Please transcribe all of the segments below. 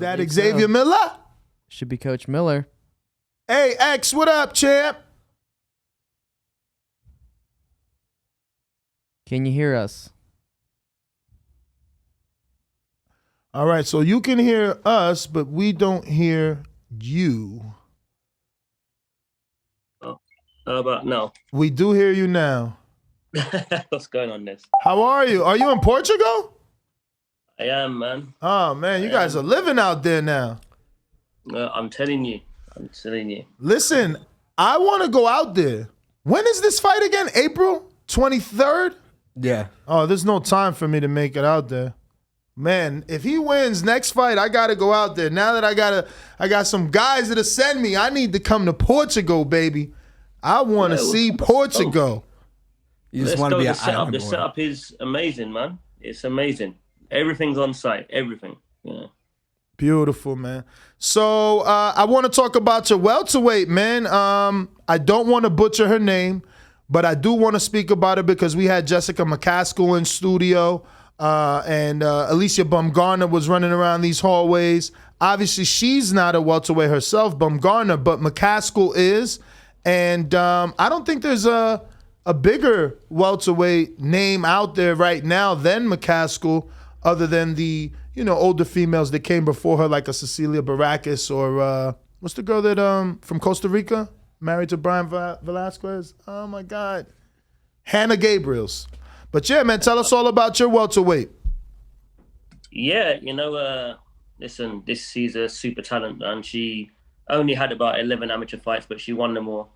that Xavier Miller? Should be Coach Miller. Hey, X, what up, champ? Can you hear us? All right, so you can hear us, but we don't hear you. Oh, how about now? We do hear you now. What's going on, this? How are you? Are you in Portugal? I am, man. Oh, man, you guys are living out there now. I'm telling you. Listen, I want to go out there. When is this fight again? April 23rd? Yeah. Oh, there's no time for me to make it out there. Man, if he wins next fight, I got to go out there. Now that I got some guys that'll send me, I need to come to Portugal, baby. I want to see Portugal. You just want to be an island boy. The setup is amazing, man. It's amazing. Everything's on site. Everything. Yeah. Beautiful, man. So I want to talk about your welterweight, man. I don't want to butcher her name, but I do want to speak about it because we had Jessica McCaskill in studio, and Alicia Baumgartner was running around these hallways. Obviously, she's not a welterweight herself, Baumgartner, but McCaskill is. And I don't think there's a bigger welterweight name out there right now than McCaskill, other than the older females that came before her, like a Cecilia Baracus or what's the girl that from Costa Rica, married to Brian Velasquez? Oh my God, Hannah Gabriels. But yeah, man, tell us all about your welterweight. Yeah, listen, she's a super talent, and she only had about 11 amateur fights, but she won them all.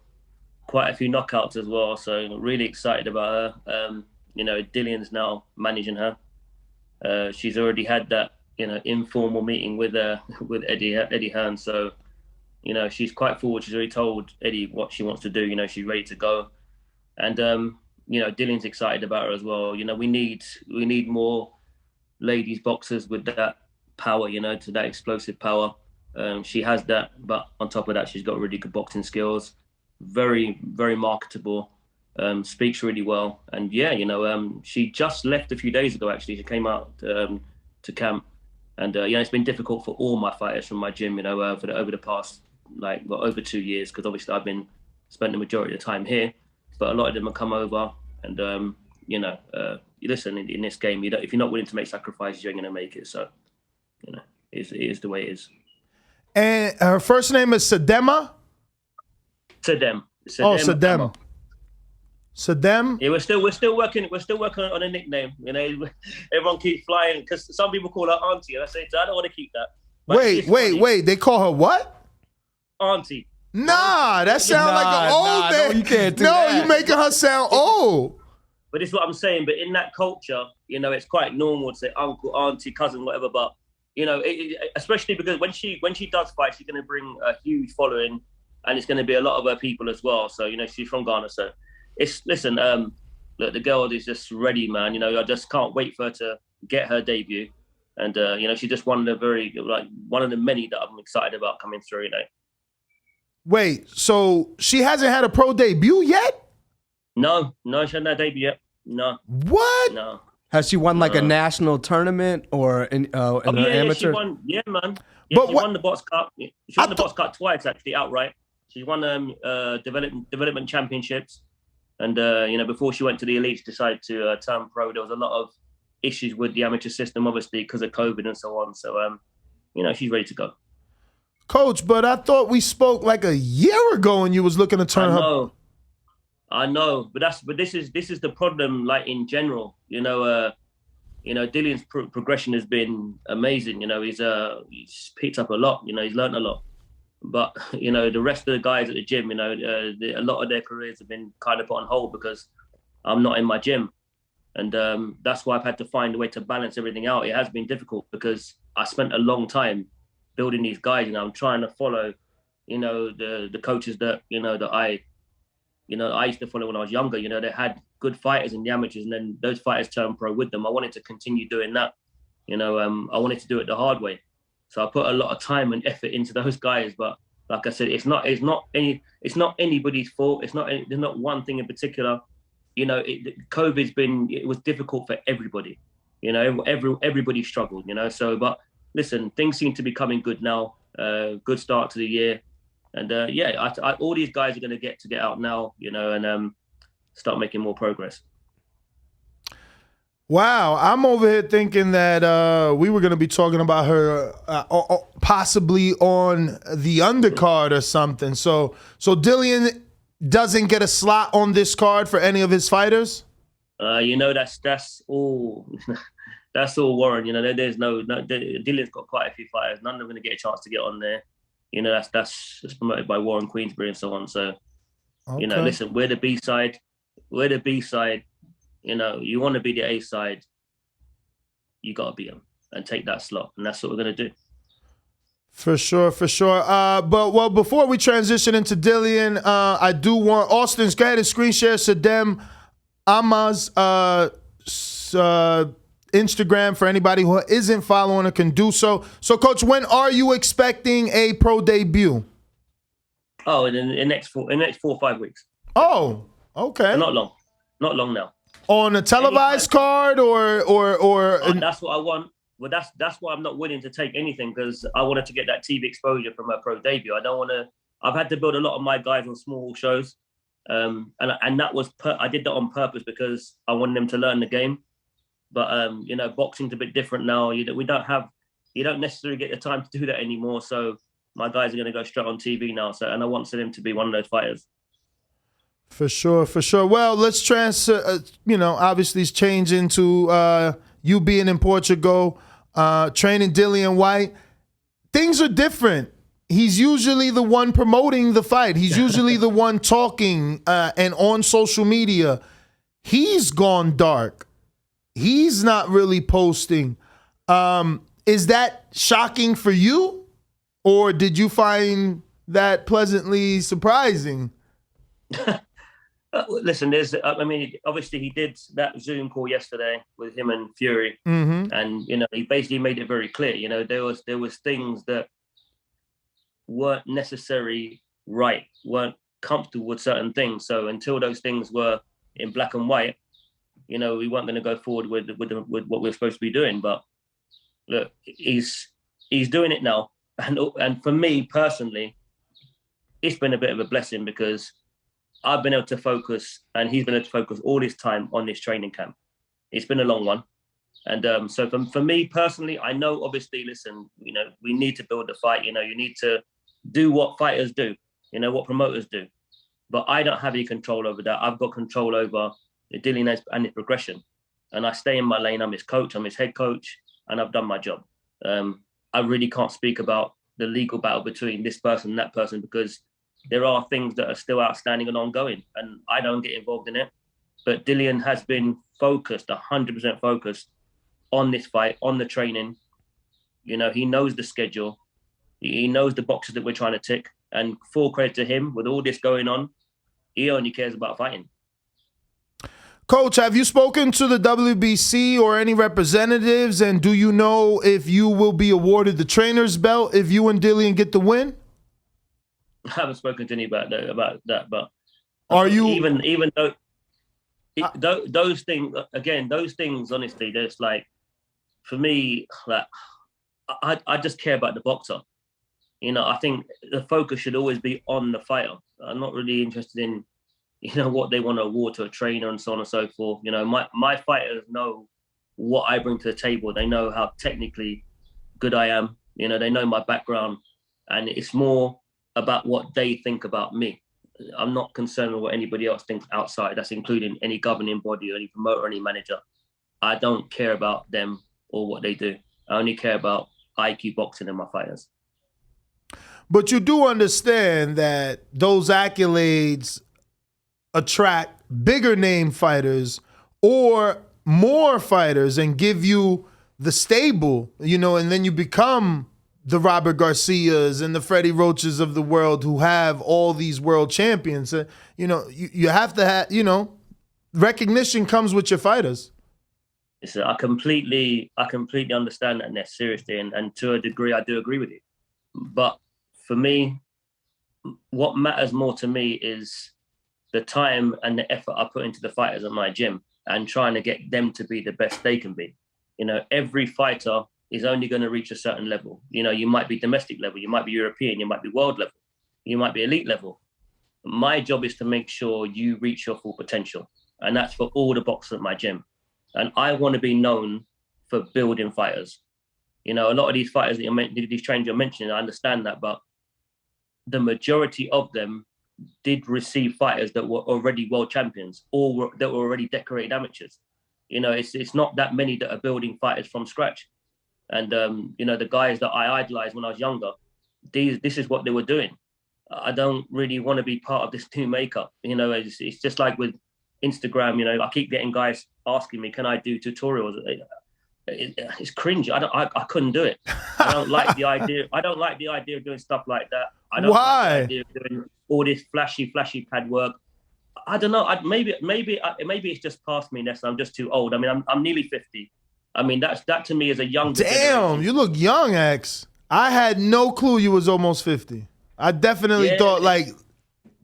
Quite a few knockouts as well, so really excited about her. Dillian's now managing her. She's already had that, informal meeting with Eddie Hearn. So, she's quite forward. She's already told Eddie what she wants to do. She's ready to go, and Dillian's excited about her as well. We need more ladies boxers with that power. To that explosive power. She has that, but on top of that, she's got really good boxing skills. Very, very marketable. Speaks really well, and she just left a few days ago. Actually, she came out to camp, and it's been difficult for all my fighters from my gym. Over the past over 2 years, because obviously I've been spent the majority of the time here, but a lot of them have come over, and listen, in this game, if you're not willing to make sacrifices, you ain't gonna make it. So, it is the way it is. And her first name is Sadema. Sadem. Oh, Sadem. Sadem. Yeah, we're still working on a nickname. Everyone keeps flying because some people call her Auntie, and I say I don't want to keep that. But wait. They call her what? Auntie. Nah, that sounds like an old name. No, you can't do that. No, you're making her sound old. But it's what I'm saying. But in that culture, it's quite normal to say uncle, auntie, cousin, whatever. But especially because when she does fight, she's going to bring a huge following, and it's going to be a lot of her people as well. So she's from Ghana, so. Look, the girl is just ready, man. I just can't wait for her to get her debut, and she's just one of the many that I'm excited about coming through. Wait, so she hasn't had a pro debut yet? No, she hasn't had a debut yet. No. What? No. Has she won a national tournament or in her amateur? She won. Yeah, man. Yeah, she won the Box Cup. She won the Box Cup twice, actually, outright. She won development championships. And, before she went to the elites, decided to turn pro. There was a lot of issues with the amateur system, obviously, because of COVID and so on. So, she's ready to go. Coach, but I thought we spoke like a year ago and you was looking to turn her. I know. But this is the problem, in general. Dillian's progression has been amazing. He's picked up a lot. He's learned a lot. But, the rest of the guys at the gym, a lot of their careers have been kind of put on hold because I'm not in my gym. And that's why I've had to find a way to balance everything out. It has been difficult because I spent a long time building these guys, and I'm trying to follow, the coaches that, that I used to follow when I was younger. They had good fighters in the amateurs, and then those fighters turned pro with them. I wanted to continue doing that. I wanted to do it the hard way. So I put a lot of time and effort into those guys, but like I said, it's not anybody's fault. There's not one thing in particular. COVID's it was difficult for everybody. Everybody struggled. So, but listen, things seem to be coming good now. Good start to the year. And all these guys are going to get out now, and start making more progress. Wow, I'm over here thinking that we were going to be talking about her possibly on the undercard or something. So Dillian doesn't get a slot on this card for any of his fighters? That's all. That's all Warren. There's no. Dillian's got quite a few fighters. None of them are going to get a chance to get on there. That's promoted by Warren Queensbury and so on. So, okay. Listen, we're the B side. We're the B side. You want to be the A side. You got to beat them and take that slot, and that's what we're going to do. For sure. But before we transition into Dillian, I do want Austin's go ahead and screen share Sadem Ahmad's Instagram for anybody who isn't following or can do so. So, Coach, when are you expecting a pro debut? Oh, in the next 4 or 5 weeks. Oh, okay. Not long now. On a televised card or that's what I want. Well, that's why I'm not willing to take anything, because I wanted to get that TV exposure from her pro debut. I don't want to. I've had to build a lot of my guys on small shows, and that was I did that on purpose because I wanted them to learn the game. But boxing's a bit different now. You don't necessarily get the time to do that anymore. So my guys are going to go straight on TV now. So, and I want them to be one of those fighters. For sure. Well, let's transfer. Obviously, it's changing to you being in Portugal, training Dillian Whyte. Things are different. He's usually the one promoting the fight. He's usually the one talking and on social media. He's gone dark. He's not really posting. Is that shocking for you, or did you find that pleasantly surprising? Listen, obviously he did that Zoom call yesterday with him and Fury, and he basically made it very clear. There was things that weren't necessarily right, weren't comfortable with certain things. So until those things were in black and white, we weren't going to go forward with what we're supposed to be doing. But look, he's doing it now, and for me personally, it's been a bit of a blessing because I've been able to focus, and he's been able to focus all his time on this training camp. It's been a long one. And so for me personally, I know, obviously, listen, we need to build the fight. You need to do what fighters do, what promoters do. But I don't have any control over that. I've got control over Dillian and his progression. And I stay in my lane. I'm his coach. I'm his head coach. And I've done my job. I really can't speak about the legal battle between this person and that person, because there are things that are still outstanding and ongoing, and I don't get involved in it. But Dillian has been focused, 100% focused on this fight, on the training. He knows the schedule. He knows the boxes that we're trying to tick. And full credit to him, with all this going on, he only cares about fighting. Coach, have you spoken to the WBC or any representatives? And do you know if you will be awarded the trainer's belt if you and Dillian get the win? I haven't spoken to anybody about that, but are you even though those things, honestly, there's like, for me, like I just care about the boxer. I think the focus should always be on the fighter. I'm not really interested in what they want to award to a trainer and so on and so forth. My fighters know what I bring to the table. They know how technically good I am. They know my background, and it's more about what they think about me. I'm not concerned with what anybody else thinks outside. That's including any governing body or any promoter or any manager. I don't care about them or what they do. I only care about IQ boxing and my fighters. But you do understand that those accolades attract bigger name fighters or more fighters and give you the stable, and then you become the Robert Garcias and the Freddie Roaches of the world who have all these world champions. You have to have, recognition comes with your fighters. I completely understand that, Ness, seriously. And to a degree, I do agree with you. But for me, what matters more to me is the time and the effort I put into the fighters at my gym and trying to get them to be the best they can be. Every fighter is only going to reach a certain level. You know, you might be domestic level, you might be European, you might be world level, you might be elite level. My job is to make sure you reach your full potential. And that's for all the boxers at my gym. And I want to be known for building fighters. You know, a lot of these fighters that these trainers you're mentioning, I understand that, but the majority of them did receive fighters that were already world champions or that were already decorated amateurs. You know, it's not that many that are building fighters from scratch. And, you know, the guys that I idolized when I was younger, this is what they were doing. I don't really want to be part of this new makeup. You know, it's just like with Instagram, you know, I keep getting guys asking me, can I do tutorials? It's cringe. I couldn't do it. I don't like the idea. I don't like the idea of doing stuff like that. I don't like the idea of doing all this flashy pad work. I don't know. Maybe it's just past me, Ness. I'm just too old. I mean, I'm nearly 50. I mean, that to me is a young. Damn, generation. you look young, X. I had no clue you was almost 50. I definitely thought like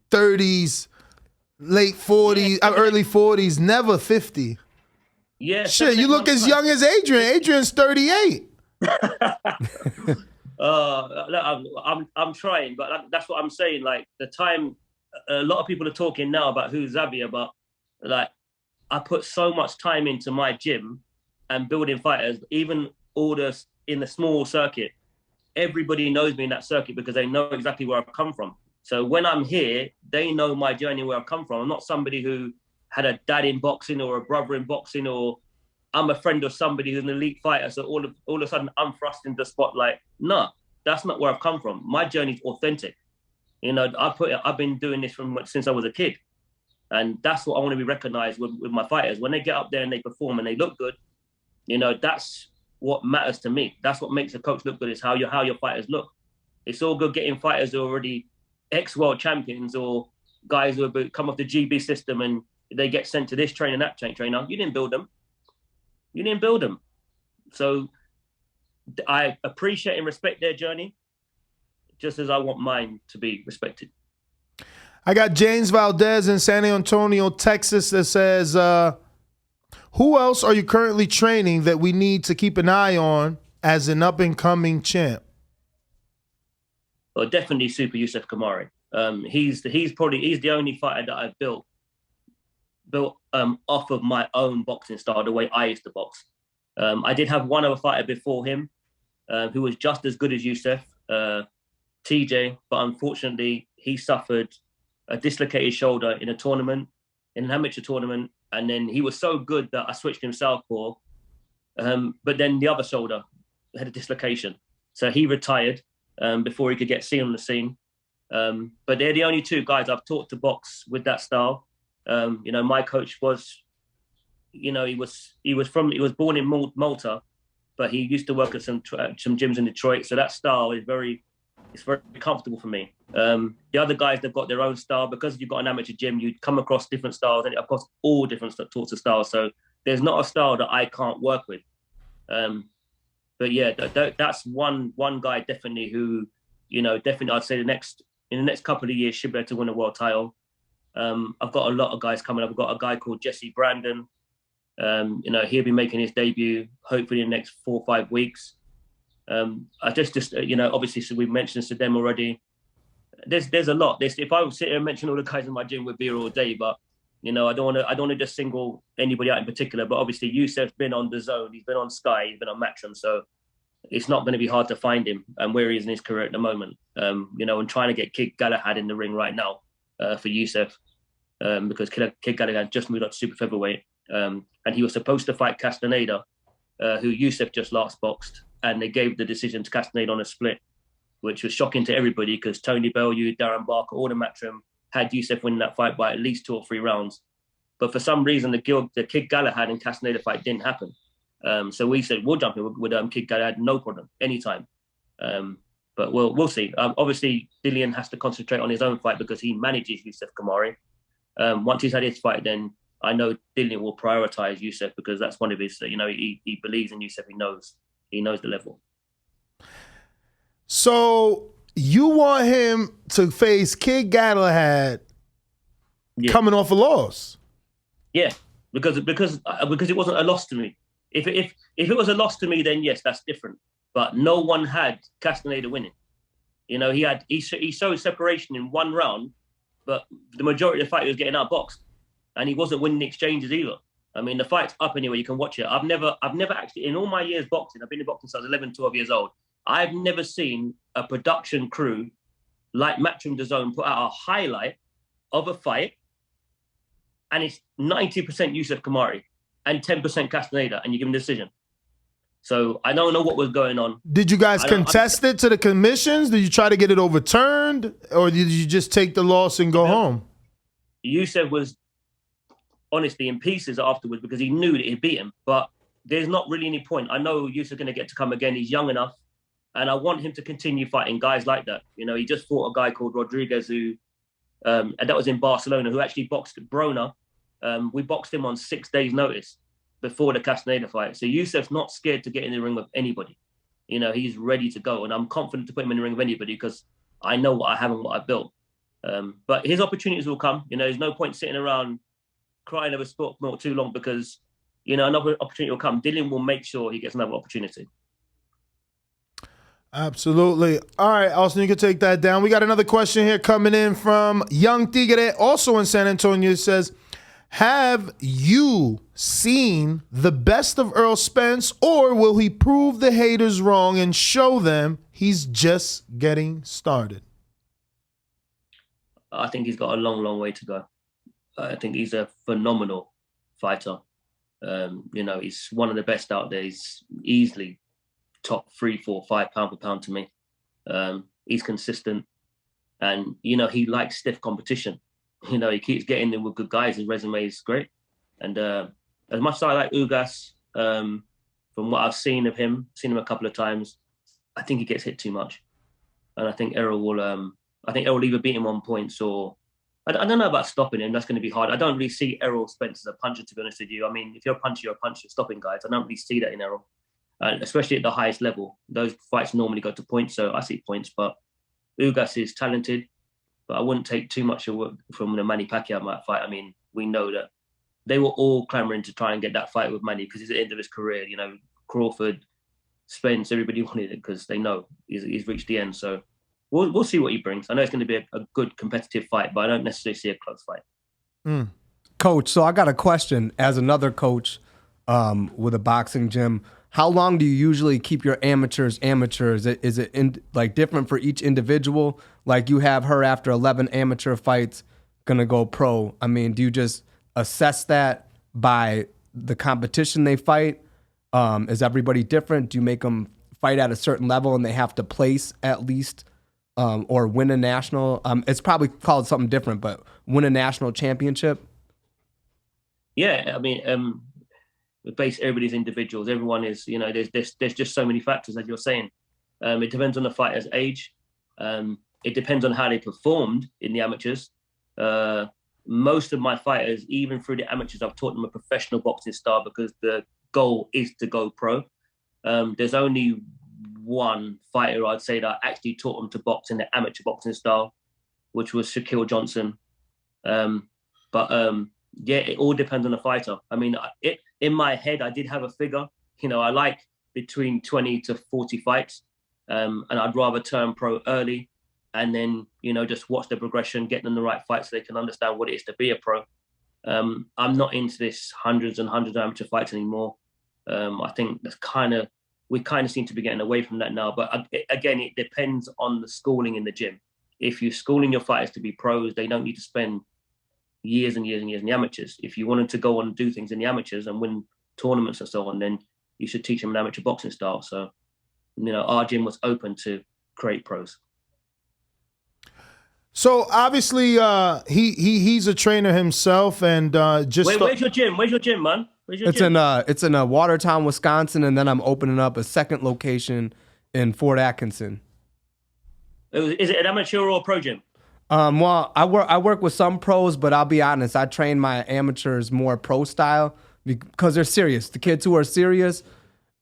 30s, late 40s, early 40s, never 50. Yeah. Shit, you look as young as Adrian. Adrian's 38. I'm trying, but that's what I'm saying. Like the time, a lot of people are talking now about who's Xavier, but like I put so much time into my gym and building fighters, even orders in the small circuit. Everybody knows me in that circuit because they know exactly where I've come from. So when I'm here, they know my journey where I've come from. I'm not somebody who had a dad in boxing or a brother in boxing, or I'm a friend of somebody who's an elite fighter. So all of a sudden I'm thrust into the spotlight. No, that's not where I've come from. My journey's authentic. You know, I've been doing this since I was a kid. And that's what I want to be recognized with my fighters. When they get up there and they perform and they look good, you know, that's what matters to me. That's what makes a coach look good, is how your fighters look. It's all good getting fighters who are already ex-world champions or guys who have come off the GB system and they get sent to this trainer and that trainer. You didn't build them. So I appreciate and respect their journey just as I want mine to be respected. I got James Valdez in San Antonio, Texas that says, who else are you currently training that we need to keep an eye on as an up-and-coming champ? Well, definitely Super Yusuf Kamari. He's the only fighter that I've built off of my own boxing style, the way I used to box. I did have one other fighter before him who was just as good as Yusuf, TJ, but unfortunately he suffered a dislocated shoulder in an amateur tournament, and then he was so good that I switched him southpaw, but then the other shoulder had a dislocation. So he retired before he could get seen on the scene. But they're the only two guys I've taught to box with that style. You know, my coach was, you know, he was born in Malta, but he used to work at some gyms in Detroit. So that style is very comfortable for me. The other guys, they've got their own style. Because you've got an amateur gym, you come across different styles, and across all different sorts of styles. So there's not a style that I can't work with. But yeah, that's one guy definitely who, you know, definitely I'd say in the next couple of years should be able to win a world title. I've got a lot of guys coming up. I've got a guy called Jesse Brandon. You know, he'll be making his debut hopefully in the next 4 or 5 weeks. I just you know, obviously, so we've mentioned Saddam already. There's a lot. If I would sit here and mention all the guys in my gym, would be here all day. But you know, I don't want to just single anybody out in particular. But obviously, Yusuf's been on Dazn, he's been on Sky, he's been on Matchroom, so it's not going to be hard to find him and where he is in his career at the moment. You know, and trying to get Kid Galahad in the ring right now for Yusuf, because Kid Galahad just moved up to super featherweight, and he was supposed to fight Castaneda, who Yusuf just last boxed, and they gave the decision to Castaneda on a split, which was shocking to everybody because Tony Bellew, Darren Barker, all the Matchroom had Yusuf winning that fight by at least 2 or 3 rounds. But for some reason, the Kid Galahad and Castaneda fight didn't happen. So we said, we'll jump in with Kid Galahad, no problem, anytime. But we'll see. Obviously, Dillian has to concentrate on his own fight because he manages Yusuf Kamari. Once he's had his fight, then I know Dillian will prioritize Yusuf because that's one of his, you know, he believes in Yusuf. He knows the level. So you want him to face Kid Galahad coming off a loss? Yeah, because it wasn't a loss to me. If it was a loss to me, then yes, that's different. But no one had Castaneda winning. You know, he showed separation in one round, but the majority of the fight he was getting outboxed, and he wasn't winning exchanges either. I mean, the fight's up anyway. You can watch it. I've never actually, in all my years boxing, I've been in boxing since I was 11, 12 years old. I've never seen a production crew like Matchroom Dazn put out a highlight of a fight, and it's 90% Yusuf Kamari and 10% Castaneda, and you give him a decision. So I don't know what was going on. Did you guys contest it to the commissions? Did you try to get it overturned, or did you just take the loss and go home? Yusuf was honestly in pieces afterwards because he knew that he'd beat him. But there's not really any point. I know Yusuf's going to get to come again. He's young enough, and I want him to continue fighting guys like that. You know, he just fought a guy called Rodriguez who, and that was in Barcelona, who actually boxed Brona. We boxed him on 6 days' notice before the Castaneda fight. So Yusuf's not scared to get in the ring with anybody. You know, he's ready to go. And I'm confident to put him in the ring with anybody because I know what I have and what I've built. But his opportunities will come. You know, there's no point sitting around crying over sport milk too long because, you know, another opportunity will come. Dillian will make sure he gets another opportunity. Absolutely. All right, Austin, you can take that down. We got another question here coming in from Young Tigre, also in San Antonio. It says, have you seen the best of Errol Spence, or will he prove the haters wrong and show them he's just getting started? I think he's got a long, long way to go. I think he's a phenomenal fighter. You know, he's one of the best out there. He's easily top 3, 4, 5 pound for pound to me. He's consistent, and you know he likes stiff competition. You know, he keeps getting in with good guys. His resume is great, and as much as I like Ugas, from what I've seen of him, seen him a couple of times, I think he gets hit too much, and I think Errol will. I think Errol will either beat him on points or I don't know about stopping him. That's going to be hard. I don't really see Errol Spence as a puncher, to be honest with you. I mean, if you're a puncher, you're a puncher. Stopping guys, I don't really see that in Errol. Especially at the highest level. Those fights normally go to points, so I see points. But Ugas is talented, but I wouldn't take too much from the Manny Pacquiao might fight. I mean, we know that they were all clamoring to try and get that fight with Manny because he's at the end of his career. You know, Crawford, Spence, everybody wanted it because they know he's reached the end. So we'll see what he brings. I know it's going to be a good competitive fight, but I don't necessarily see a close fight. Coach, so I got a question. As another coach with a boxing gym, how long do you usually keep your amateurs? Is it like different for each individual? Like you have her after 11 amateur fights gonna go pro. I mean, do you just assess that by the competition they fight? Is everybody different? Do you make them fight at a certain level and they have to place at least or win a national? It's probably called something different, but win a national championship? Yeah, I mean, everybody's individuals. Everyone is, you know, there's just so many factors, as you're saying. It depends on the fighter's age. It depends on how they performed in the amateurs. Most of my fighters, even through the amateurs, I've taught them a professional boxing style because the goal is to go pro. There's only one fighter I'd say that I actually taught them to box in the amateur boxing style, which was Shaquille Johnson. Yeah, it all depends on the fighter. I mean, in my head, I did have a figure. You know, I like between 20 to 40 fights, and I'd rather turn pro early and then, you know, just watch the progression, get them the right fights so they can understand what it is to be a pro. I'm not into this hundreds and hundreds of amateur fights anymore. I think we kind of seem to be getting away from that now. But again, it depends on the schooling in the gym. If you're schooling your fighters to be pros, they don't need to spend years and years and years in the amateurs. If you wanted to go on and do things in the amateurs and win tournaments and so on, then you should teach them an amateur boxing style. So, you know, our gym was open to create pros. So obviously, he's a trainer himself, and just where's your gym? Where's your gym, man? It's in Watertown, Wisconsin, and then I'm opening up a second location in Fort Atkinson. Is it an amateur or a pro gym? Well, I work with some pros, but I'll be honest, I train my amateurs more pro style because they're serious. The kids who are serious,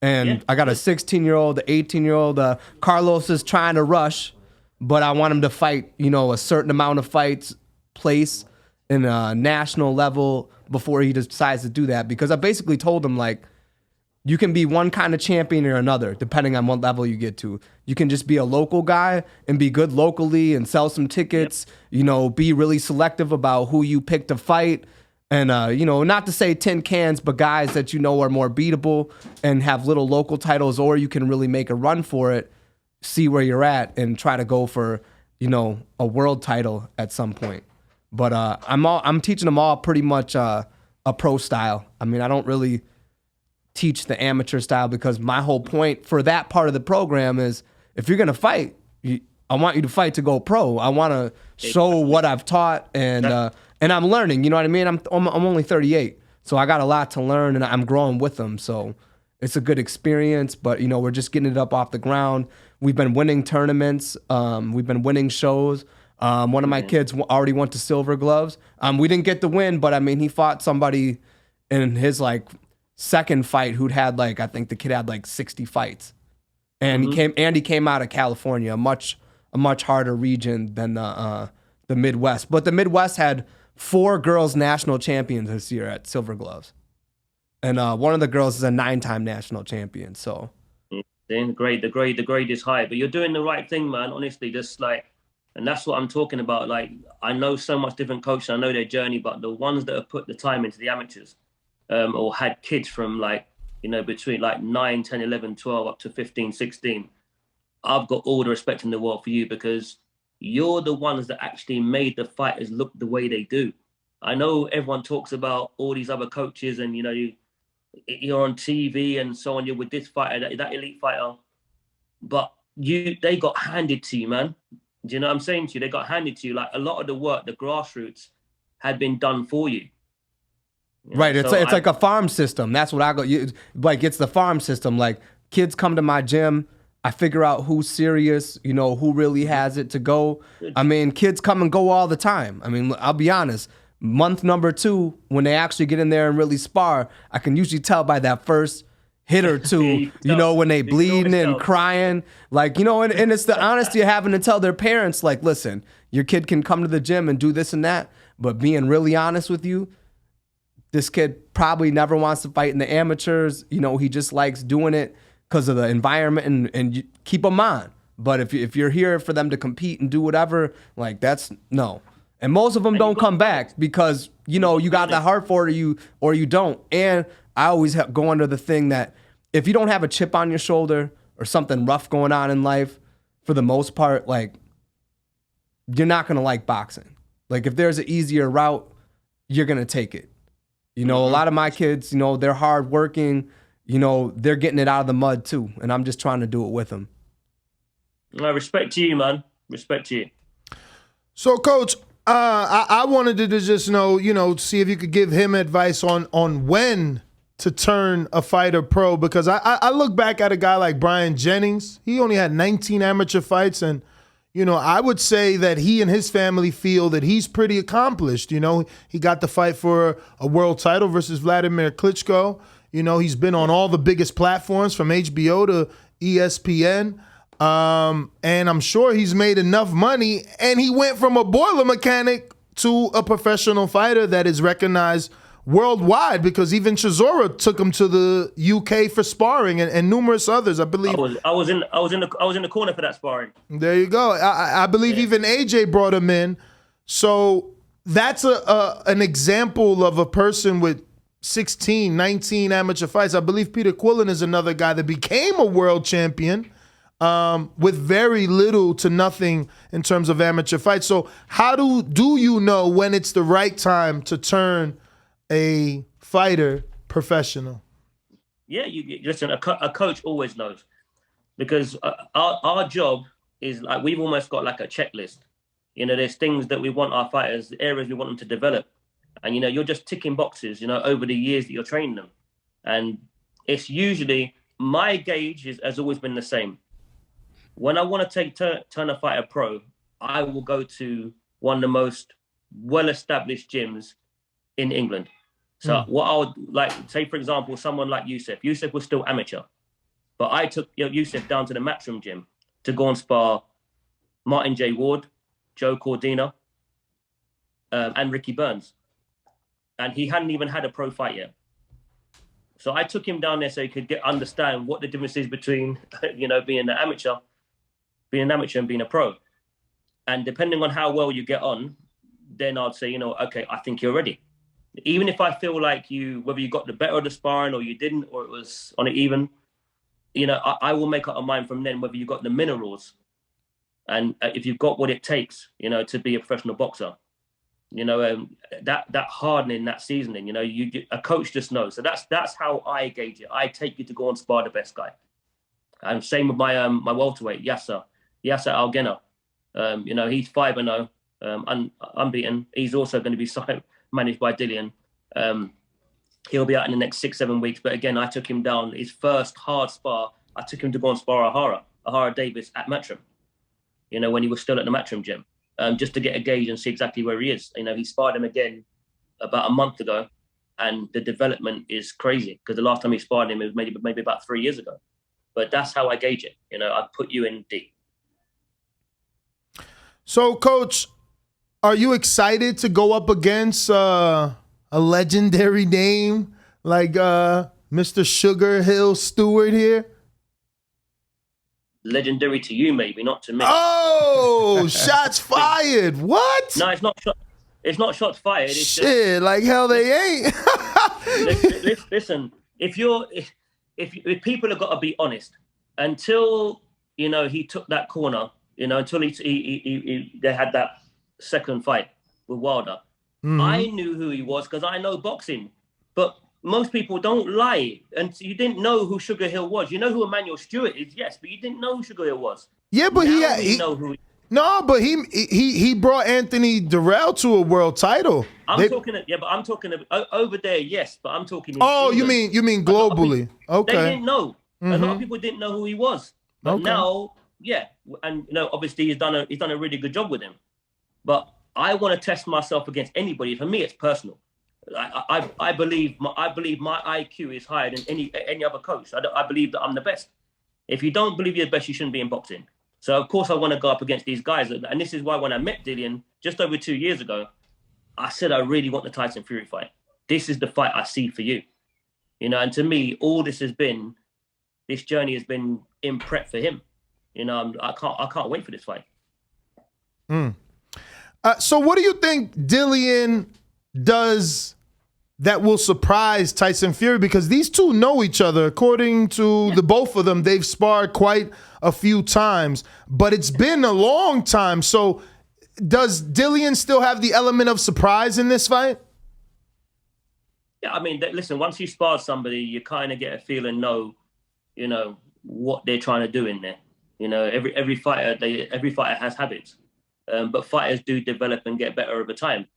and I got a 16-year-old, an 18-year-old. Carlos is trying to rush, but I want him to fight, you know, a certain amount of fights, place in a national level before he decides to do that. Because I basically told him, like, you can be one kind of champion or another, depending on what level you get to. You can just be a local guy and be good locally and sell some tickets, you know, be really selective about who you pick to fight. And, you know, not to say tin cans, but guys that you know are more beatable and have little local titles, or you can really make a run for it, see where you're at, and try to go for, you know, a world title at some point. But I'm teaching them all pretty much a pro style. I mean, I don't really teach the amateur style, because my whole point for that part of the program is, if you're gonna fight, I want you to fight to go pro. I want to show what I've taught, and I'm learning. You know what I mean? I'm only 38, so I got a lot to learn, and I'm growing with them. So it's a good experience. But you know, we're just getting it up off the ground. We've been winning tournaments. We've been winning shows. One of my kids already went to Silver Gloves. We didn't get the win, but I mean, he fought somebody in his like second fight who'd had like, I think the kid had like 60 fights, and he came out of California, a much harder region than the Midwest. But the Midwest had 4 girls national champions this year at Silver Gloves, and one of the girls is a 9-time national champion. So the grade is high, but you're doing the right thing, man. Honestly, just like, and that's what I'm talking about. Like, I know so much different coaches, I know their journey, but the ones that have put the time into the amateurs, or had kids from like, you know, between like 9, 10, 11, 12 up to 15, 16, I've got all the respect in the world for you, because you're the ones that actually made the fighters look the way they do. I know everyone talks about all these other coaches, and you know, you're on TV and so on, you're with this fighter, that elite fighter, but they got handed to you, man. Do you know what I'm saying to you? They got handed to you. Like, a lot of the work, the grassroots, had been done for you. Right, it's like a farm system. That's what I go. Like, it's the farm system. Like, kids come to my gym, I figure out who's serious, you know, who really has it to go. I mean, kids come and go all the time. I mean, I'll be honest. Month number 2, when they actually get in there and really spar, I can usually tell by that first hit or two, you know, when they bleeding and crying, like, you know, and it's the honesty of having to tell their parents, like, listen, your kid can come to the gym and do this and that, but being really honest with you, this kid probably never wants to fight in the amateurs. You know, he just likes doing it because of the environment, and you keep them on. But if you're here for them to compete and do whatever, like, that's no. And most of them don't come back because, you know, you got the heart for it or you don't. And I always go under the thing that if you don't have a chip on your shoulder or something rough going on in life, for the most part, like, you're not going to like boxing. Like, if there's an easier route, you're going to take it. You know, a lot of my kids, you know, they're hardworking. You know, they're getting it out of the mud too. And I'm just trying to do it with them. I respect you, man. Respect you. So, Coach, I wanted to just know, you know, see if you could give him advice on when to turn a fighter pro, because I look back at a guy like Brian Jennings. He only had 19 amateur fights, and, you know, I would say that he and his family feel that he's pretty accomplished. You know, he got the fight for a world title versus Vladimir Klitschko. You know, he's been on all the biggest platforms from HBO to ESPN. And I'm sure he's made enough money, and he went from a boiler mechanic to a professional fighter that is recognized worldwide, because even Chisora took him to the UK for sparring, and numerous others. I believe I was in the corner for that sparring. There you go. I believe even AJ brought him in. So that's an example of a person with 16, 19 amateur fights. I believe Peter Quillen is another guy that became a world champion with very little to nothing in terms of amateur fights. So how do you know when it's the right time to turn a fighter professional? Yeah, you listen. A coach always knows, because our job is like, we've almost got like a checklist. You know, there's things that we want our fighters, areas we want them to develop, and, you know, you're just ticking boxes, you know, over the years that you're training them. And it's usually, my gauge has always been the same. When I want to turn a fighter pro, I will go to one of the most well-established gyms in England. So what I would like, say, for example, someone like Youssef. Youssef was still amateur, but I took Youssef down to the Matchroom gym to go and spar Martin J. Ward, Joe Cordina, and Ricky Burns. And he hadn't even had a pro fight yet. So I took him down there so he could understand what the difference is between, being an amateur and being a pro. And depending on how well you get on, then I'd say, okay, I think you're ready. Even if I feel like whether you got the better of the sparring or you didn't, or it was on it even, I will make up a mind from then whether you got the minerals and if you've got what it takes, to be a professional boxer. That hardening, that seasoning, a coach just knows. So that's how I gauge it. I take you to go and spar the best guy. And same with my my welterweight, Yasser Algena. He's 5-0, unbeaten. He's also going to be managed by Dillian. He'll be out in the next 6-7 weeks. But again, I took him down. His first hard spar, I took him to go and spar Ahara Davis at Matchroom, when he was still at the Matchroom gym, just to get a gauge and see exactly where he is. He sparred him again about a month ago, and the development is crazy because the last time he sparred him was maybe about 3 years ago. But that's how I gauge it. I put you in deep. So, Coach, are you excited to go up against a legendary name like Mr. Sugar Hill Stewart here? Legendary to you, maybe, not to me. Oh, shots fired. What? No, it's not. It's not shots fired. It's shit, just, like hell they ain't. listen, if people have got to be honest, until he took that corner, until they had that second fight with Wilder, I knew who he was because I know boxing. But most people don't lie, and you didn't know who Sugar Hill was. You know who Emmanuel Stewart is, yes, but you didn't know who Sugar Hill was. Yeah, but he know who. he brought Anthony Durrell to a world title. I'm talking over there, yes, but I'm talking. Oh, England. you mean globally? Okay. They didn't know. A lot of people didn't know who he was, but now, yeah, and obviously he's done a really good job with him. But I want to test myself against anybody. For me, it's personal. I believe my IQ is higher than any other coach. I believe that I'm the best. If you don't believe you're the best, you shouldn't be in boxing. So of course I want to go up against these guys, and this is why when I met Dillian just over 2 years ago, I said I really want the Tyson Fury fight. This is the fight I see for you, And to me, all this journey has been in prep for him. I can't wait for this fight. So what do you think Dillian does that will surprise Tyson Fury? Because these two know each other. According to the both of them, they've sparred quite a few times, but it's been a long time. So does Dillian still have the element of surprise in this fight? Yeah, I mean, listen, once you spar somebody, you kind of get a feel and know, what they're trying to do in there. Every fighter has habits, but fighters do develop and get better over time.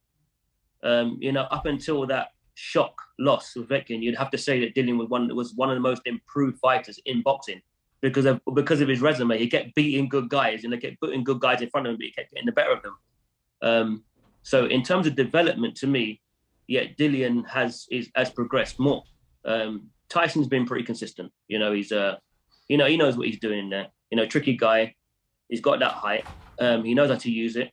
Up until that shock loss with Vetkin, you'd have to say that Dillian was one of the most improved fighters in boxing because of his resume. He kept beating good guys, kept putting good guys in front of him, but he kept getting the better of them. So in terms of development, to me, yeah, Dillian has progressed more. Tyson's been pretty consistent. He's he knows what he's doing in there. Tricky guy. He's got that height. He knows how to use it.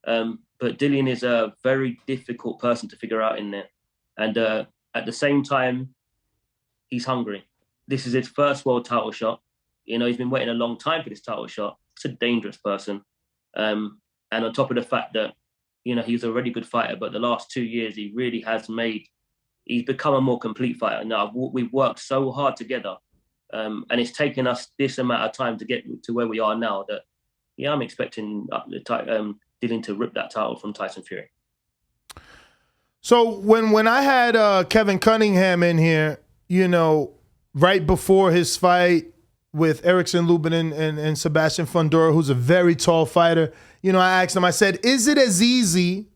But Dillian is a very difficult person to figure out in there. And at the same time, he's hungry. This is his first world title shot. He's been waiting a long time for this title shot. It's a dangerous person. And on top of the fact that, he's a really good fighter, but the last 2 years, he really has he's become a more complete fighter. Now, we've worked so hard together. And it's taken us this amount of time to get to where we are now that, yeah, I'm expecting Dillian to rip that title from Tyson Fury. So when I had Kevin Cunningham in here, right before his fight with Erickson Lubin and Sebastian Fundora, who's a very tall fighter, I asked him, I said, is it as easy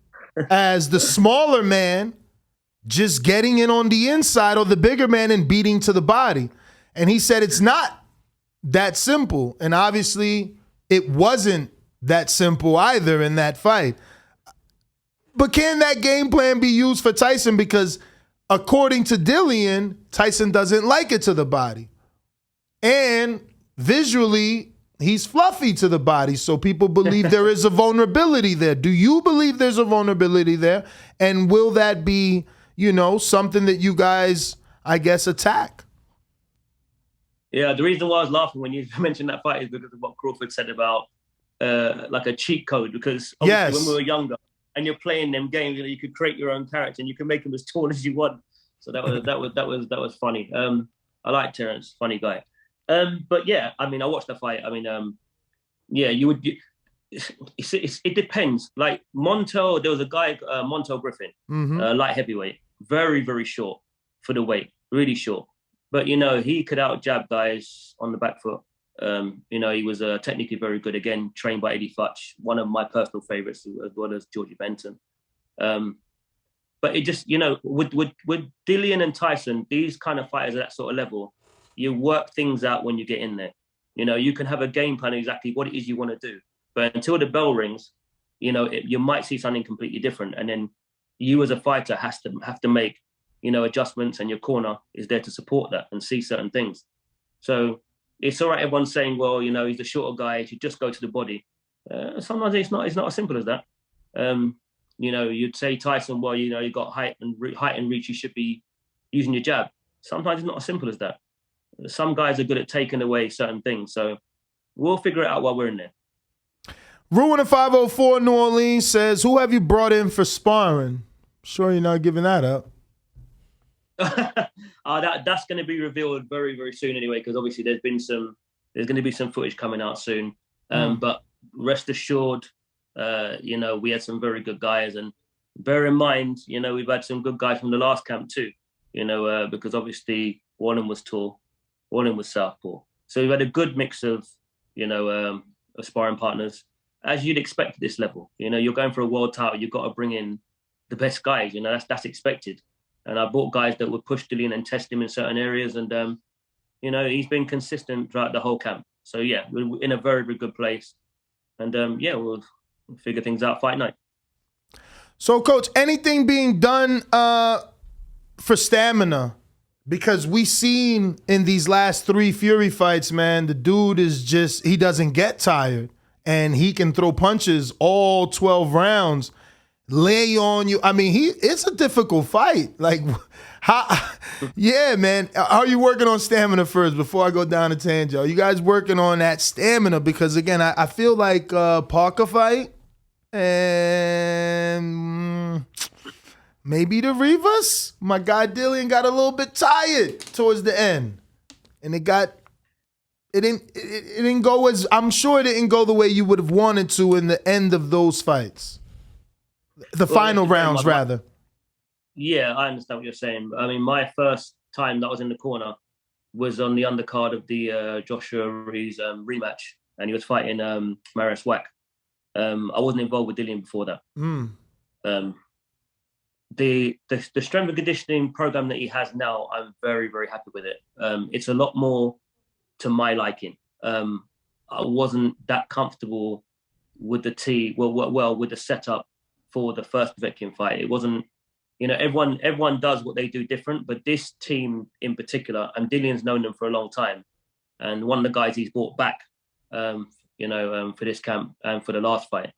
as the smaller man just getting in on the inside or the bigger man and beating to the body? And he said it's not that simple. And obviously it wasn't that simple either in that fight. But can that game plan be used for Tyson? Because according to Dillian, Tyson doesn't like it to the body. And visually, he's fluffy to the body. So people believe there is a vulnerability there. Do you believe there's a vulnerability there? And will that be, something that you guys, I guess, attack. Yeah, the reason why I was laughing when you mentioned that fight is because of what Crawford said about like a cheat code. Because obviously when we were younger and you're playing them games, you could create your own character and you can make them as tall as you want. So that was funny. I like Terrence, funny guy. But yeah, I mean, I watched the fight. I mean, yeah, it depends. Like Montel, there was a guy, Montel Griffin, light heavyweight, very, very short for the weight, really short. But, you know, he could out-jab guys on the back foot. You know, he was technically very good. Again, trained by Eddie Futch, one of my personal favorites, as well as Georgie Benton. But it just, you know, with Dillian and Tyson, these kind of fighters at that sort of level, you work things out when you get in there. You know, you can have a game plan exactly what it is you want to do. But until the bell rings, you know, you might see something completely different. And then you as a fighter have to make, you know, adjustments, and your corner is there to support that and see certain things. So it's all right, everyone's saying, well, you know, he's the shorter guy, he should just go to the body. Sometimes it's not as simple as that. You know, you'd say Tyson, well, you know, you got height and reach, you should be using your jab. Sometimes it's not as simple as that. Some guys are good at taking away certain things. So we'll figure it out while we're in there. Ruin in 504 New Orleans says, who have you brought in for sparring? Sure you're not giving that up. That's going to be revealed very, very soon anyway, because obviously there's going to be some footage coming out soon. But rest assured, you know, we had some very good guys, and bear in mind, you know, we've had some good guys from the last camp too, you know, because obviously one of them was tall, one of them was southpaw. So we've had a good mix of, you know, sparring partners, as you'd expect at this level. You know, you're going for a world title, you've got to bring in the best guys, you know, that's expected. And I brought guys that would push Dillian and test him in certain areas. And, you know, he's been consistent throughout the whole camp. So, yeah, we're in a very, very good place. And, yeah, we'll figure things out fight night. So, Coach, anything being done for stamina? Because we seen in these last 3 Fury fights, man, the dude is just, he doesn't get tired. And he can throw punches all 12 rounds. Lay on you. I mean, it's a difficult fight. Like, yeah, man. Are you working on stamina first before I go down to tangent? Are you guys working on that stamina? Because again, I feel like Parker fight and maybe the Rivas. My guy Dillian got a little bit tired towards the end, and it didn't go as, I'm sure it didn't go the way you would have wanted to in the end of those fights. The final rounds, rather. Yeah, I understand what you're saying. I mean, my first time that I was in the corner was on the undercard of the Joshua Ruiz rematch, and he was fighting Marius Wack. I wasn't involved with Dillian before that. The strength and conditioning program that he has now, I'm very, very happy with it. It's a lot more to my liking. I wasn't that comfortable with with the setup for the first Povetkin fight. It wasn't, you know, everyone does what they do different, but this team in particular, and Dillian's known them for a long time, and one of the guys he's brought back, you know, for this camp and for the last fight,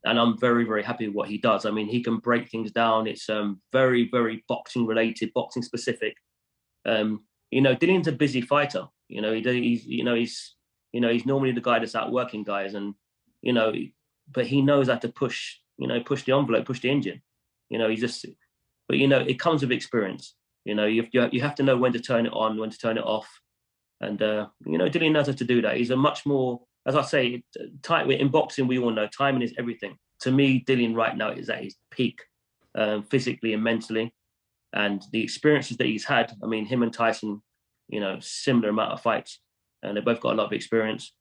and I'm very, very happy with what he does. I mean, he can break things down. It's very, very boxing related, boxing specific. You know, Dillian's a busy fighter. You know, he's normally the guy that's out working guys, and you know, but he knows how to push the envelope, push the engine. You know, but you know, it comes with experience. You know, you have to know when to turn it on, when to turn it off. And, you know, Dillian knows how to do that. He's a much more, as I say, in boxing, we all know timing is everything. To me, Dillian right now is at his peak, physically and mentally. And the experiences that he's had, I mean, him and Tyson, you know, similar amount of fights. And they both got a lot of experience.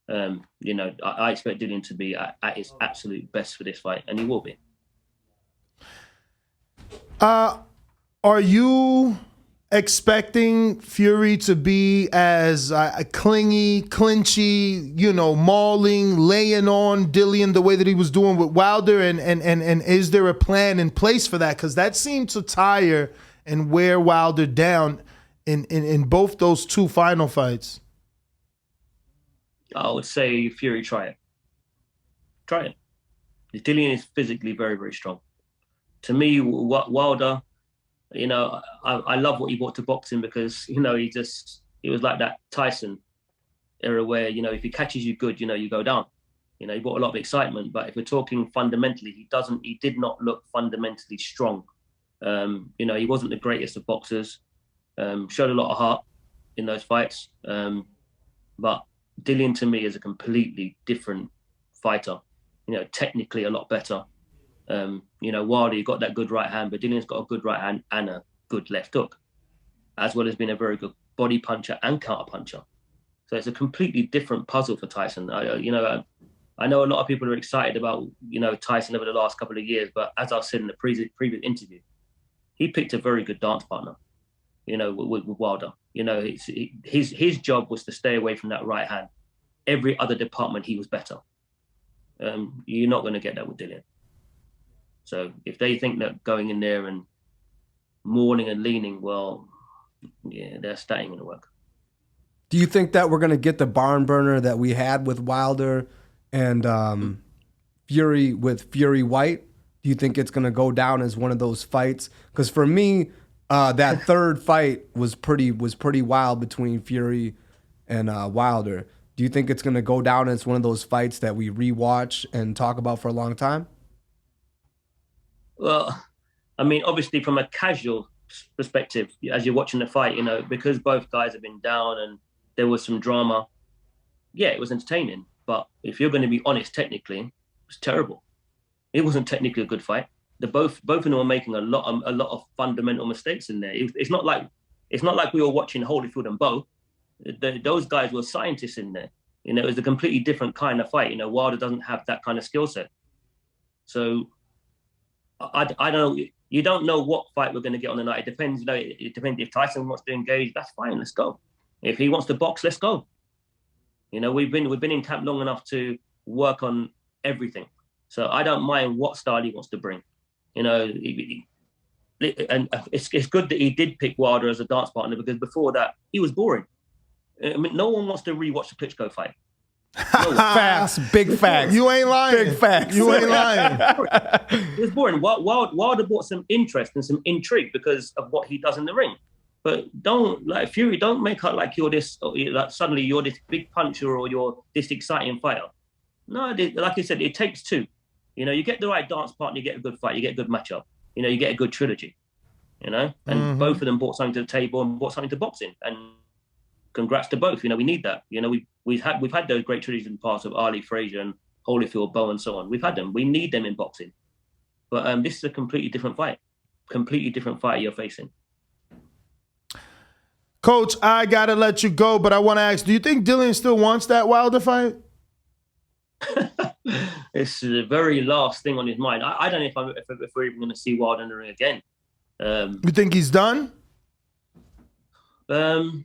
You know, I expect Dillian to be at his absolute best for this fight, and he will be. Are you expecting Fury to be as clingy, clinchy, you know, mauling, laying on Dillian the way that he was doing with Wilder? And is there a plan in place for that? Because that seemed to tire and wear Wilder down in both those 2 final fights. I would say Fury, try it. Try it. Dillian is physically very, very strong. To me, Wilder, you know, I love what he brought to boxing because, you know, it was like that Tyson era where, you know, if he catches you good, you know, you go down. You know, he brought a lot of excitement, but if we're talking fundamentally, he did not look fundamentally strong. You know, he wasn't the greatest of boxers, showed a lot of heart in those fights. But Dillian to me is a completely different fighter, you know, technically a lot better. You know, Wilder, you got that good right hand, but Dillian's got a good right hand and a good left hook, as well as being a very good body puncher and counter puncher. So it's a completely different puzzle for Tyson. I know a lot of people are excited about, you know, Tyson over the last couple of years, but as I've said in the previous interview, he picked a very good dance partner, you know, with Wilder. You know, his job was to stay away from that right hand. Every other department, he was better. You're not going to get that with Dillian. So if they think that going in there and mourning and leaning, well, yeah, that ain't going to work. Do you think that we're going to get the barn burner that we had with Wilder and Fury with Fury Whyte? Do you think it's going to go down as one of those fights? Because for me, that third fight was pretty wild between Fury and Wilder. Do you think it's going to go down as one of those fights that we rewatch and talk about for a long time? Well, I mean, obviously from a casual perspective, as you're watching the fight, you know, because both guys have been down and there was some drama, yeah, it was entertaining. But if you're going to be honest, technically, it was terrible. It wasn't technically a good fight. Both of them were making a lot of fundamental mistakes in there. It's not like we were watching Holyfield and Bowe. Those guys were scientists in there. You know, it was a completely different kind of fight. You know, Wilder doesn't have that kind of skill set. So I don't know. You don't know what fight we're going to get on the night. It depends. You know, it depends if Tyson wants to engage. That's fine. Let's go. If he wants to box, let's go. You know, we've been in camp long enough to work on everything. So I don't mind what style he wants to bring. You know, and it's good that he did pick Wilder as a dance partner because before that he was boring. I mean, no one wants to rewatch the Klitschko fight. No. Facts, big facts. You ain't lying. Big facts. You ain't lying. It was boring. Wilder brought some interest and some intrigue because of what he does in the ring. But Fury, don't make out like you're this, like suddenly you're this big puncher or you're this exciting fighter. No, like I said, it takes two. You know, you get the right dance partner, you get a good fight, you get a good matchup. You know, you get a good trilogy. You know, and both of them brought something to the table and brought something to boxing. And congrats to both. You know, we need that. You know, we've had those great trilogies in the past of Ali, Frazier, and Holyfield, Bowe, and so on. We've had them. We need them in boxing. But this is a completely different fight. Completely different fight you're facing. Coach, I gotta let you go, but I want to ask: do you think Dillian still wants that Wilder fight? It's the very last thing on his mind. I don't know if we're even going to see Wilder in the ring again. You think he's done? I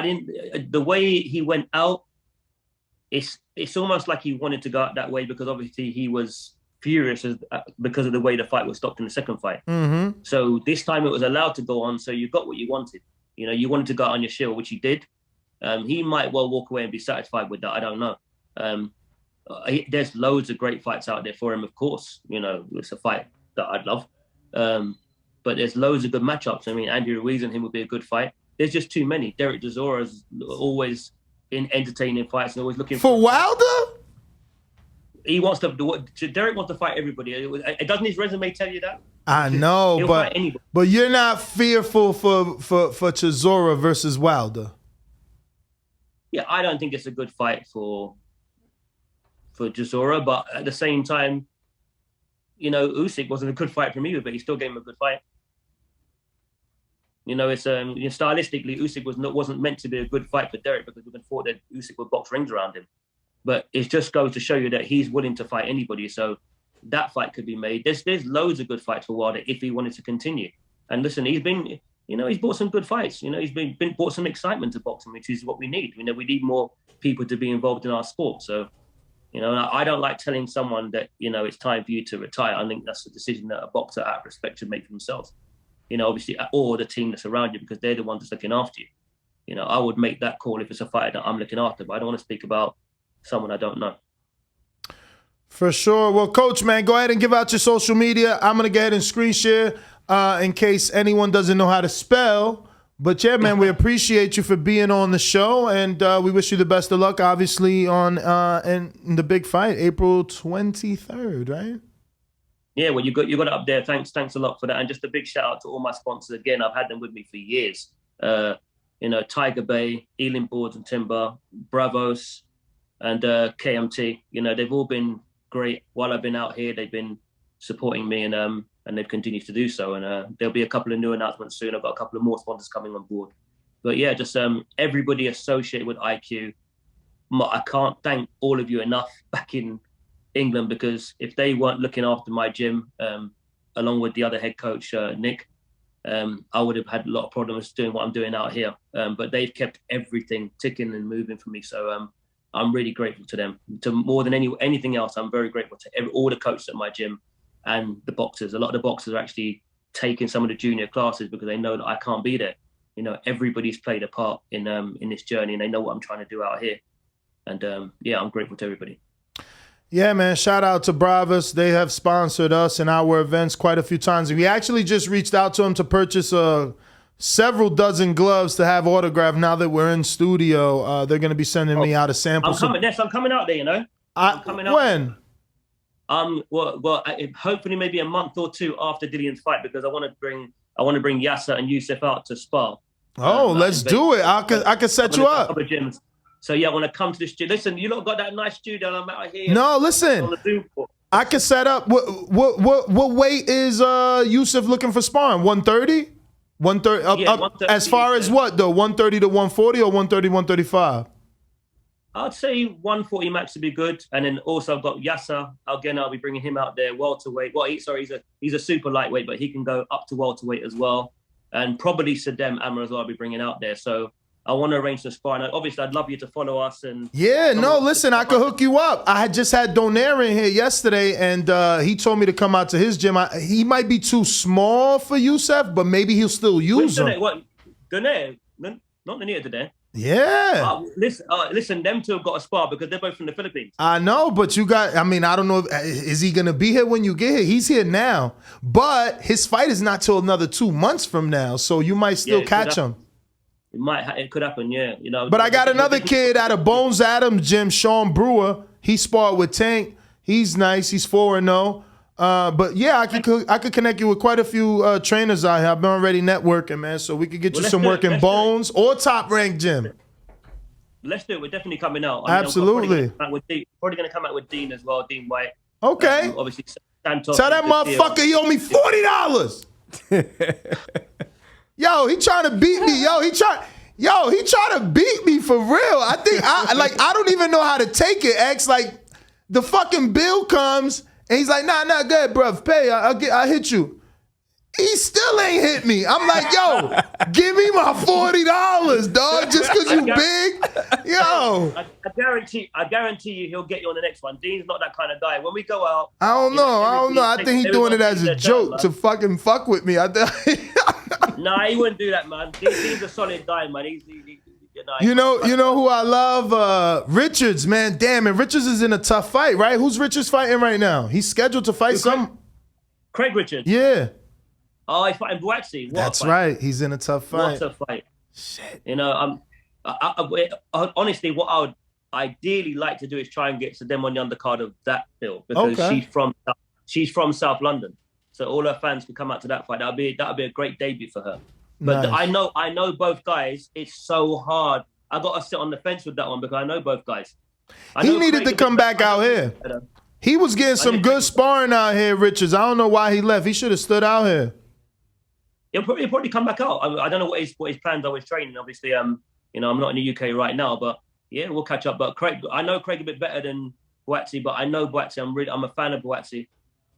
didn't. The way he went out, it's almost like he wanted to go out that way because obviously he was furious because of the way the fight was stopped in the second fight. Mm-hmm. So this time it was allowed to go on. So you got what you wanted. You know, you wanted to go out on your shield, which he did. He might well walk away and be satisfied with that. I don't know. There's loads of great fights out there for him, of course. You know, it's a fight that I'd love. But there's loads of good matchups. I mean, Andy Ruiz and him would be a good fight. There's just too many. Derek Chisora's always in entertaining fights and always looking for Wilder. He wants to. Derek wants to fight everybody. Doesn't his resume tell you that? I know, but you're not fearful for Chisora versus Wilder. Yeah, I don't think it's a good fight for Chisora, but at the same time, you know, Usyk wasn't a good fight for me, but he still gave him a good fight. You know, it's stylistically, Usyk wasn't meant to be a good fight for Derek because we thought that Usyk would box rings around him. But it just goes to show you that he's willing to fight anybody. So that fight could be made. There's loads of good fights for Wilder if he wanted to continue. And listen, he's brought some good fights. You know, he's brought some excitement to boxing, which is what we need. You know, we need more people to be involved in our sport. So, you know, I don't like telling someone that, you know, it's time for you to retire. I think that's a decision that a boxer out of respect should make for themselves. You know, obviously, or the team that's around you, because they're the ones that's looking after you. You know, I would make that call if it's a fighter that I'm looking after, but I don't want to speak about someone I don't know. For sure. Well, Coach, man, go ahead and give out your social media. I'm going to go ahead and screen share in case anyone doesn't know how to spell. But yeah, man, we appreciate you for being on the show, and we wish you the best of luck, obviously, on in the big fight, April 23rd, right? Yeah, well, you got it up there. Thanks a lot for that, and just a big shout out to all my sponsors. Again, I've had them with me for years. Tiger Bay, Ealing Boards and Timber, Bravos, and KMT. They've all been great while I've been out here. They've been supporting me, and they've continued to do so. And there'll be a couple of new announcements soon. I've got a couple of more sponsors coming on board. But yeah, just everybody associated with IQ. I can't thank all of you enough back in England, because if they weren't looking after my gym, along with the other head coach, Nick, I would have had a lot of problems doing what I'm doing out here. But they've kept everything ticking and moving for me. So I'm really grateful to them. To more than anything else, I'm very grateful to all the coaches at my gym and the boxers. A lot of the boxers are actually taking some of the junior classes because they know that I can't be there. Everybody's played a part in this journey, and they know what I'm trying to do out here. And I'm grateful to everybody. Yeah, man, shout out to Bravos. They have sponsored us in our events quite a few times. We actually just reached out to them to purchase several dozen gloves to have autographed now that we're in studio. They're going to be sending me out a sample. I'm coming out there, I'm coming out. When? Hopefully maybe a month or two after Dillian's fight, because I want to bring Yasser and Yusuf out to spar. Let's do it. I can set you up. So yeah, I want to come to the studio. Listen, you lot got that nice studio. I'm out here. No, listen. I can set up. What weight is Yusuf looking for sparring? 130? 130 up 130, as far as what though? 130 to 140 or 130, 135? I'd say 140 max would be good. And then also I've got Yasser. Again, I'll be bringing him out there, welterweight. Well, he's a super lightweight, but he can go up to welterweight as well. And probably Saddam Amr as well I'll be bringing out there. So I want to arrange some sparring. Obviously, I'd love you to follow us. And listen, I could hook you up. I had just had Donaire in here yesterday, and he told me to come out to his gym. He might be too small for Yusuf, but maybe he'll still use him. What? Donaire? Not Donaire today. Yeah. Listen, them two have got a spar because they're both from the Philippines. I know, but I don't know. Is he going to be here when you get here? He's here now, but his fight is not till another 2 months from now, so you might still catch him. It could happen, yeah. But I got another kid out of Bones Adams gym, Sean Brewer. He sparred with Tank. He's nice. He's 4-0. But yeah, I could connect you with quite a few trainers out here. I've been already networking, man. So we could get you some work in Bones or Top Rank Gym. Let's do it. We're definitely coming out. Absolutely. Probably going to come out with Dean as well, Dillian Whyte. Okay. Obviously, Santos. Tell that motherfucker he owe me $40. Yo, he trying to beat me. He trying to beat me for real. I think I don't even know how to take it, X. Like the fucking bill comes and he's like, nah, good, bruv. Pay. I'll hit you. He still ain't hit me. I'm like, yo, give me my $40, dog, just because you big. Yo. I guarantee you he'll get you on the next one. Dean's not that kind of guy. When we go out. I don't know. I think he's doing it as a joke to fucking fuck with me. Nah, he wouldn't do that, man. Dean's a solid guy, man. You know who I love? Richards, man. Damn it. Richards is in a tough fight, right? Who's Richards fighting right now? He's scheduled to fight Craig Richards. Yeah. Oh, he's fighting Buatsi. That's right. He's in a tough fight. What a fight. Shit. Honestly, what I would ideally like to do is try and get Saddam on the undercard of that bill, because she's from South London. So all her fans can come out to that fight. That'll be a great debut for her. But nice. I know both guys. It's so hard. I got to sit on the fence with that one because I know both guys. He needed to come back out here. He was getting some good sparring out here, Richards. I don't know why he left. He should have stood out here. He'll probably come back out. I don't know what his plans are with training. Obviously, I'm not in the UK right now, but yeah, we'll catch up. But I know Craig a bit better than Buatsi, but I know Buatsi. I'm a fan of Buatsi.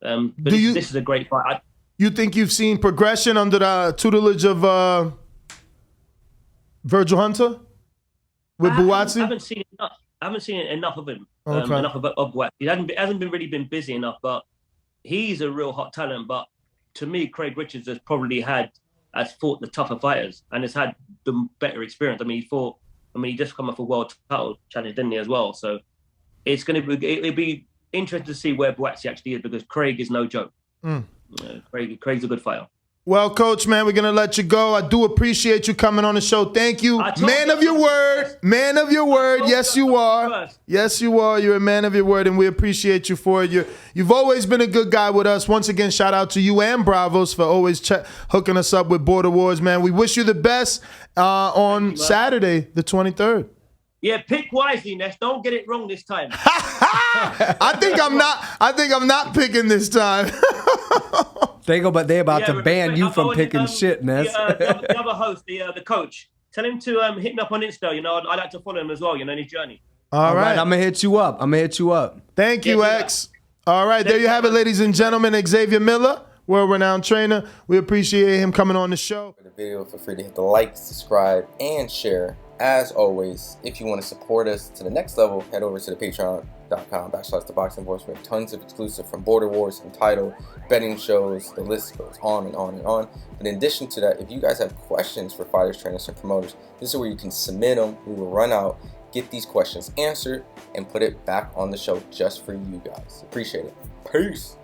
But this is a great fight. You think you've seen progression under the tutelage of Virgil Hunter with Buatsi? I haven't seen enough of him. Enough of Buatsi. He hasn't really been busy enough, but he's a real hot talent. But to me, Craig Richards has fought the tougher fighters and has had the better experience. He just come off a world title challenge, didn't he, as well? So it'll be interesting to see where Buatsi actually is, because Craig is no joke. Craig's a good fighter. Well, Coach, man, we're going to let you go. I do appreciate you coming on the show. Thank you. Man of your word. Man of your word. Yes, you are. Yes, you are. You're a man of your word, and we appreciate you for it. You've always been a good guy with us. Once again, shout out to you and Bravos for always hooking us up with Border Wars, man. We wish you the best on Saturday, the 23rd. Yeah, pick wisely, Ness. Don't get it wrong this time. I think I'm not picking this time. They about to ban you from picking shit, Ness. The other host, the coach, tell him to hit me up on Insta. You know, I like to follow him as well. You know, in his journey. All right, I'm gonna hit you up. Thank you, X. All right, there you have it, ladies and gentlemen. Xavier Miller, world-renowned trainer. We appreciate him coming on the show. For the video, feel free to hit the like, subscribe, and share. As always, if you want to support us to the next level, head over to the patreon.com/ThaBoxingVoice. We have tons of exclusive from Border Wars, Entitled, betting shows, the list goes on and on and on. But in addition to that, if you guys have questions for fighters, trainers, and promoters, this is where you can submit them. We will run out, get these questions answered, and put it back on the show just for you guys. Appreciate it. Peace.